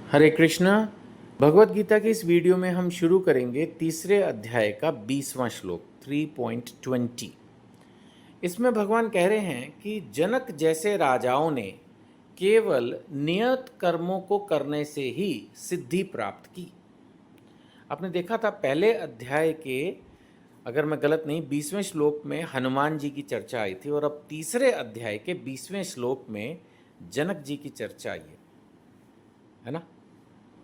हरे कृष्णा। भगवत गीता के इस वीडियो में हम शुरू करेंगे तीसरे अध्याय का 20वां श्लोक 3.20। इसमें भगवान कह रहे हैं कि जनक जैसे राजाओं ने केवल नियत कर्मों को करने से ही सिद्धि प्राप्त की। आपने देखा था पहले अध्याय के, अगर मैं गलत नहीं, 20वें श्लोक में हनुमान जी की चर्चा आई थी और अब तीसरे अध्याय के 20वें श्लोक में जनक जी की चर्चा आई है ना।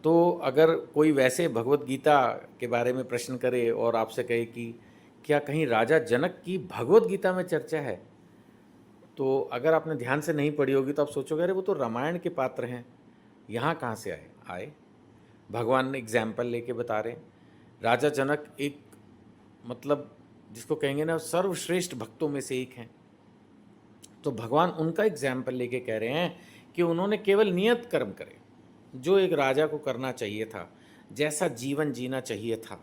तो अगर कोई वैसे भगवत गीता के बारे में प्रश्न करे और आपसे कहे कि क्या कहीं राजा जनक की भगवत गीता में चर्चा है, तो अगर आपने ध्यान से नहीं पढ़ी होगी तो आप सोचोगे अरे वो तो रामायण के पात्र हैं, यहाँ कहाँ से आए। भगवान ने एग्जाम्पल लेके बता रहे हैं। राजा जनक एक, मतलब जिसको कहेंगे ना, सर्वश्रेष्ठ भक्तों में से एक हैं। तो भगवान उनका एग्जाम्पल लेके कह रहे हैं कि उन्होंने केवल नियत कर्म करे, जो एक राजा को करना चाहिए था, जैसा जीवन जीना चाहिए था,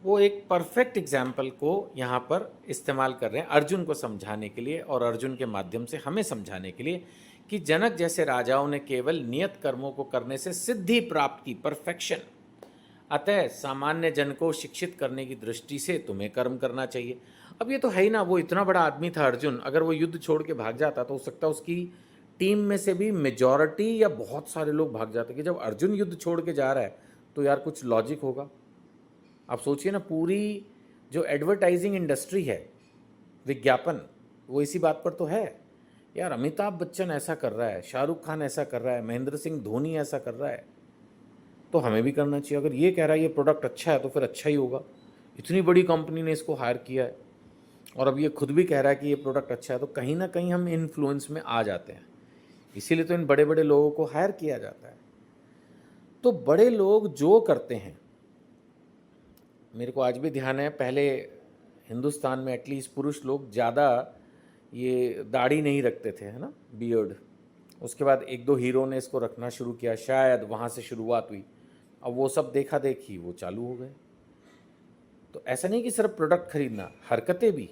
वो एक परफेक्ट एग्जाम्पल को यहाँ पर इस्तेमाल कर रहे हैं अर्जुन को समझाने के लिए और अर्जुन के माध्यम से हमें समझाने के लिए कि जनक जैसे राजाओं ने केवल नियत कर्मों को करने से सिद्धि प्राप्त की, परफेक्शन। अतः सामान्य जन को शिक्षित करने की दृष्टि से तुम्हें कर्म करना चाहिए। अब ये तो है ही ना, वो इतना बड़ा आदमी था अर्जुन, अगर वो युद्ध छोड़ के भाग जाता तो हो सकता है उसकी टीम में से भी मेजॉरिटी या बहुत सारे लोग भाग जाते कि जब अर्जुन युद्ध छोड़ के जा रहा है तो यार कुछ लॉजिक होगा। आप सोचिए ना, पूरी जो एडवर्टाइजिंग इंडस्ट्री है, विज्ञापन, वो इसी बात पर तो है यार। अमिताभ बच्चन ऐसा कर रहा है, शाहरुख खान ऐसा कर रहा है, महेंद्र सिंह धोनी ऐसा कर रहा है, तो हमें भी करना चाहिए। अगर ये कह रहा है ये प्रोडक्ट अच्छा है तो फिर अच्छा ही होगा। इतनी बड़ी कंपनी ने इसको हायर किया है और अब ये खुद भी कह रहा है कि ये प्रोडक्ट अच्छा है, तो कहीं ना कहीं हम इन्फ्लुएंस में आ जाते हैं। इसीलिए तो इन बड़े बड़े लोगों को हायर किया जाता है। तो बड़े लोग जो करते हैं, मेरे को आज भी ध्यान है, पहले हिंदुस्तान में एटलीस्ट पुरुष लोग ज़्यादा ये दाढ़ी नहीं रखते थे, है ना, बियर्ड। उसके बाद एक दो हीरो ने इसको रखना शुरू किया, शायद वहाँ से शुरुआत हुई। अब वो सब देखा देखी वो चालू हो गए। तो ऐसा नहीं कि सिर्फ प्रोडक्ट खरीदना, हरकतें भी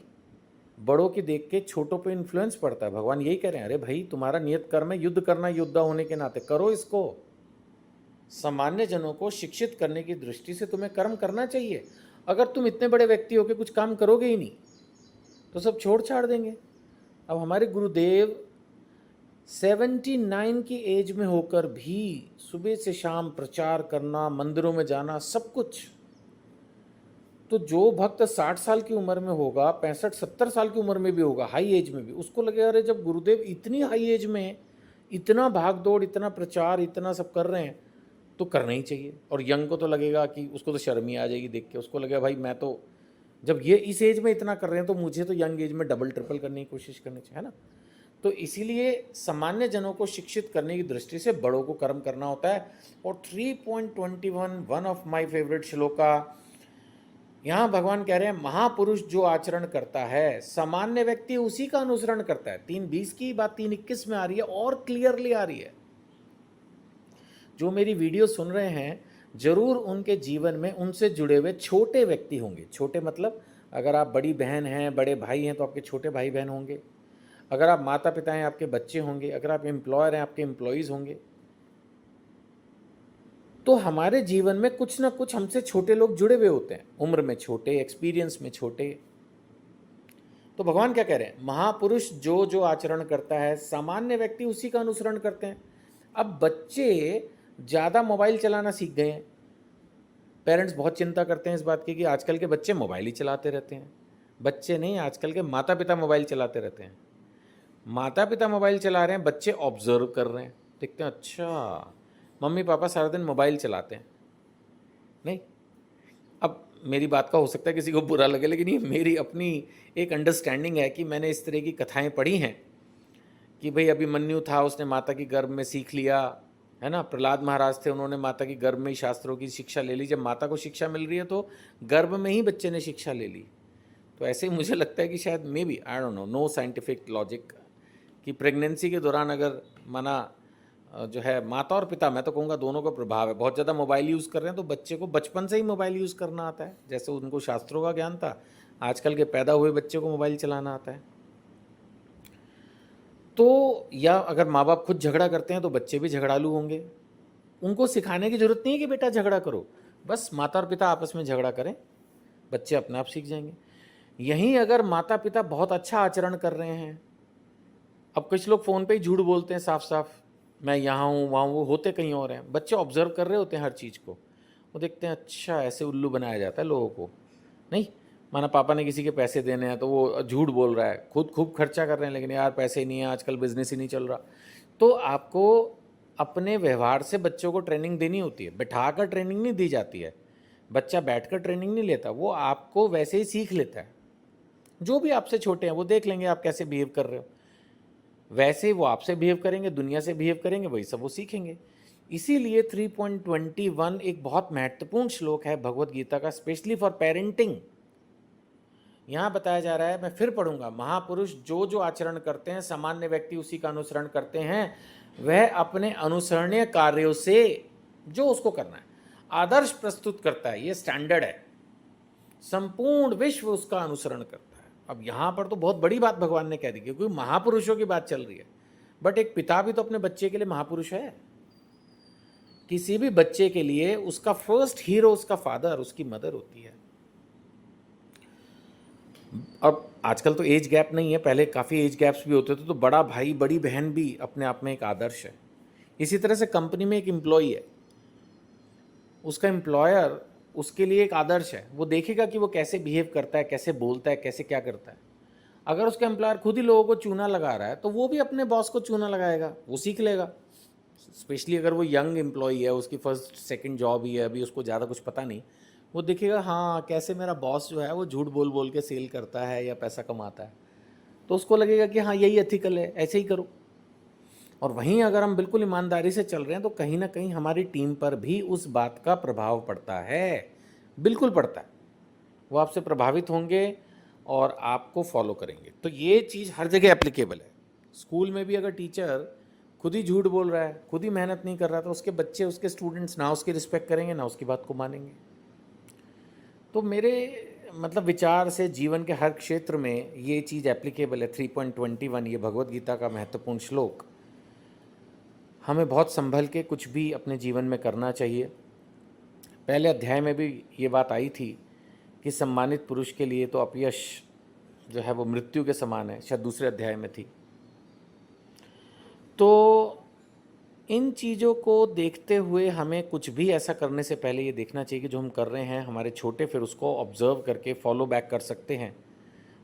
बड़ों की देख के छोटों पे इन्फ्लुएंस पड़ता है। भगवान यही कह रहे हैं, अरे भाई तुम्हारा नियत कर्म है युद्ध करना, योद्धा होने के नाते करो इसको। सामान्य जनों को शिक्षित करने की दृष्टि से तुम्हें कर्म करना चाहिए। अगर तुम इतने बड़े व्यक्ति हो के कुछ काम करोगे ही नहीं तो सब छोड़ छाड़ देंगे। अब हमारे गुरुदेव 79 की एज में होकर भी सुबह से शाम प्रचार करना, मंदिरों में जाना, सब कुछ। तो जो भक्त 60 साल की उम्र में होगा, 65-70 साल की उम्र में भी होगा, हाई एज में भी, उसको लगेगा अरे जब गुरुदेव इतनी हाई एज में इतना भाग दौड़, इतना प्रचार, इतना सब कर रहे हैं तो करना ही चाहिए। और यंग को तो लगेगा कि उसको तो शर्म ही आ जाएगी देख के, उसको लगेगा भाई मैं तो जब ये इस एज में इतना कर रहे हैं तो मुझे तो यंग एज में डबल ट्रिपल करने की कोशिश करनी चाहिए, है ना। तो इसीलिए सामान्य जनों को शिक्षित करने की दृष्टि से बड़ों को कर्म करना होता है। और 3.21, one of my favourite shloka, यहाँ भगवान कह रहे हैं महापुरुष जो आचरण करता है सामान्य व्यक्ति उसी का अनुसरण करता है। 3:20 की बात 3:21 में आ रही है और क्लियरली आ रही है। जो मेरी वीडियो सुन रहे हैं, जरूर उनके जीवन में उनसे जुड़े हुए छोटे व्यक्ति होंगे। छोटे मतलब अगर आप बड़ी बहन हैं, बड़े भाई हैं तो आपके छोटे भाई बहन होंगे। अगर आप माता पिता हैं आपके बच्चे होंगे। अगर आप एम्प्लॉयर हैं आपके एम्प्लॉयज़ होंगे। तो हमारे जीवन में कुछ ना कुछ हमसे छोटे लोग जुड़े हुए होते हैं, उम्र में छोटे, एक्सपीरियंस में छोटे। तो भगवान क्या कह रहे हैं, महापुरुष जो जो आचरण करता है सामान्य व्यक्ति उसी का अनुसरण करते हैं। अब बच्चे ज़्यादा मोबाइल चलाना सीख गए हैं। पेरेंट्स बहुत चिंता करते हैं इस बात की कि आजकल के बच्चे मोबाइल ही चलाते रहते हैं। बच्चे नहीं, आजकल के माता पिता मोबाइल चलाते रहते हैं। माता पिता मोबाइल चला रहे हैं, बच्चे ऑब्जर्व कर रहे हैं, देखते हैं अच्छा मम्मी पापा सारा दिन मोबाइल चलाते हैं। नहीं, अब मेरी बात का हो सकता है किसी को बुरा लगे, लेकिन ये मेरी अपनी एक अंडरस्टैंडिंग है कि मैंने इस तरह की कथाएं पढ़ी हैं कि भाई अभिमन्यु था, उसने माता की गर्भ में सीख लिया, है ना। प्रहलाद महाराज थे, उन्होंने माता की गर्भ में ही शास्त्रों की शिक्षा ले ली। जब माता को शिक्षा मिल रही है तो गर्भ में ही बच्चे ने शिक्षा ले ली। तो ऐसे ही मुझे लगता है कि शायद maybe, I don't know, no scientific logic, कि प्रेगनेंसी के दौरान अगर माना जो है माता और पिता, मैं तो कहूँगा दोनों का प्रभाव है, बहुत ज़्यादा मोबाइल यूज़ कर रहे हैं तो बच्चे को बचपन से ही मोबाइल यूज़ करना आता है। जैसे उनको शास्त्रों का ज्ञान था, आजकल के पैदा हुए बच्चे को मोबाइल चलाना आता है। तो या अगर माँ बाप खुद झगड़ा करते हैं तो बच्चे भी झगड़ालू होंगे। उनको सिखाने की ज़रूरत नहीं है कि बेटा झगड़ा करो, बस माता और पिता आपस में झगड़ा करें, बच्चे अपने आप सीख जाएंगे। यहीं अगर माता पिता बहुत अच्छा आचरण कर रहे हैं, अब कुछ लोग फ़ोन पे ही झूठ बोलते हैं साफ साफ, मैं यहाँ हूँ वहाँ हूँ, वो होते कहीं और हैं, बच्चे ऑब्जर्व कर रहे होते हैं हर चीज़ को, वो देखते हैं अच्छा ऐसे उल्लू बनाया जाता है लोगों को। नहीं, माना पापा ने किसी के पैसे देने हैं तो वो झूठ बोल रहा है, खुद खूब खर्चा कर रहे हैं लेकिन यार पैसे ही नहीं है, आजकल बिजनेस ही नहीं चल रहा। तो आपको अपने व्यवहार से बच्चों को ट्रेनिंग देनी होती है, बैठा कर ट्रेनिंग नहीं दी जाती है, बच्चा बैठकर ट्रेनिंग नहीं लेता, वो आपको वैसे ही सीख लेता है। जो भी आपसे छोटे हैं वो देख लेंगे आप कैसे बिहेव कर रहे हो, वैसे ही वो आपसे बिहेव करेंगे, दुनिया से बिहेव करेंगे, वही सब वो सीखेंगे। इसीलिए 3.21 एक बहुत महत्वपूर्ण श्लोक है भगवत गीता का, स्पेशली फॉर पेरेंटिंग। यहाँ बताया जा रहा है, मैं फिर पढ़ूंगा, महापुरुष जो जो आचरण करते हैं सामान्य व्यक्ति उसी का अनुसरण करते हैं, वह अपने अनुसरणीय कार्यों से जो उसको करना है आदर्श प्रस्तुत करता है, ये स्टैंडर्ड है, संपूर्ण विश्व उसका अनुसरण करता है। अब यहाँ पर तो बहुत बड़ी बात भगवान ने कह दी क्योंकि महापुरुषों की बात चल रही है, बट एक पिता भी तो अपने बच्चे के लिए महापुरुष है। किसी भी बच्चे के लिए उसका फर्स्ट हीरो उसका फादर, उसकी मदर होती है। अब आजकल तो एज गैप नहीं है, पहले काफ़ी एज गैप्स भी होते थे, तो बड़ा भाई बड़ी बहन भी अपने आप में एक आदर्श है। इसी तरह से कंपनी में एक एम्प्लॉई है, उसका एम्प्लॉयर उसके लिए एक आदर्श है, वो देखेगा कि वो कैसे बिहेव करता है, कैसे बोलता है, कैसे क्या करता है। अगर उसका एम्प्लॉयर खुद ही लोगों को चूना लगा रहा है तो वो भी अपने बॉस को चूना लगाएगा, वो सीख लेगा। स्पेशली अगर वो यंग एम्प्लॉई है, उसकी फर्स्ट सेकंड जॉब ही है, अभी उसको ज़्यादा कुछ पता नहीं, वो देखेगा हाँ कैसे मेरा बॉस जो है वो झूठ बोल बोल के सेल करता है या पैसा कमाता है, तो उसको लगेगा कि हाँ यही एथिकल है, ऐसे ही करो। और वहीं अगर हम बिल्कुल ईमानदारी से चल रहे हैं तो कहीं ना कहीं हमारी टीम पर भी उस बात का प्रभाव पड़ता है, बिल्कुल पड़ता है। वो आपसे प्रभावित होंगे और आपको फॉलो करेंगे। तो ये चीज़ हर जगह एप्लीकेबल है। स्कूल में भी अगर टीचर खुद ही झूठ बोल रहा है, खुद ही मेहनत नहीं कर रहा, तो उसके बच्चे, उसके स्टूडेंट्स ना उसकी रिस्पेक्ट करेंगे ना उसकी बात को मानेंगे। तो मेरे मतलब विचार से जीवन के हर क्षेत्र में ये चीज़ एप्लीकेबल है। 3.21 ये भगवत गीता का महत्वपूर्ण श्लोक, हमें बहुत संभल के कुछ भी अपने जीवन में करना चाहिए। पहले अध्याय में भी ये बात आई थी कि सम्मानित पुरुष के लिए तो अपयश जो है वो मृत्यु के समान है, शायद दूसरे अध्याय में थी। तो इन चीज़ों को देखते हुए हमें कुछ भी ऐसा करने से पहले ये देखना चाहिए कि जो हम कर रहे हैं हमारे छोटे फिर उसको ऑब्जर्व करके फॉलो बैक कर सकते हैं,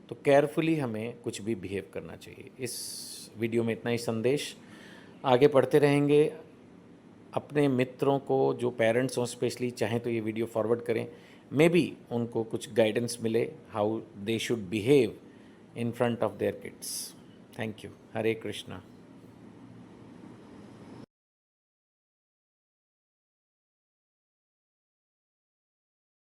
तो केयरफुली हमें कुछ भी बिहेव करना चाहिए। इस वीडियो में इतना ही संदेश, आगे पढ़ते रहेंगे। अपने मित्रों को जो पेरेंट्स हों स्पेशली चाहें तो ये वीडियो फॉरवर्ड करें, मे बी उनको कुछ गाइडेंस मिले how they should behave in front of their kids. Thank you. Hare Krishna.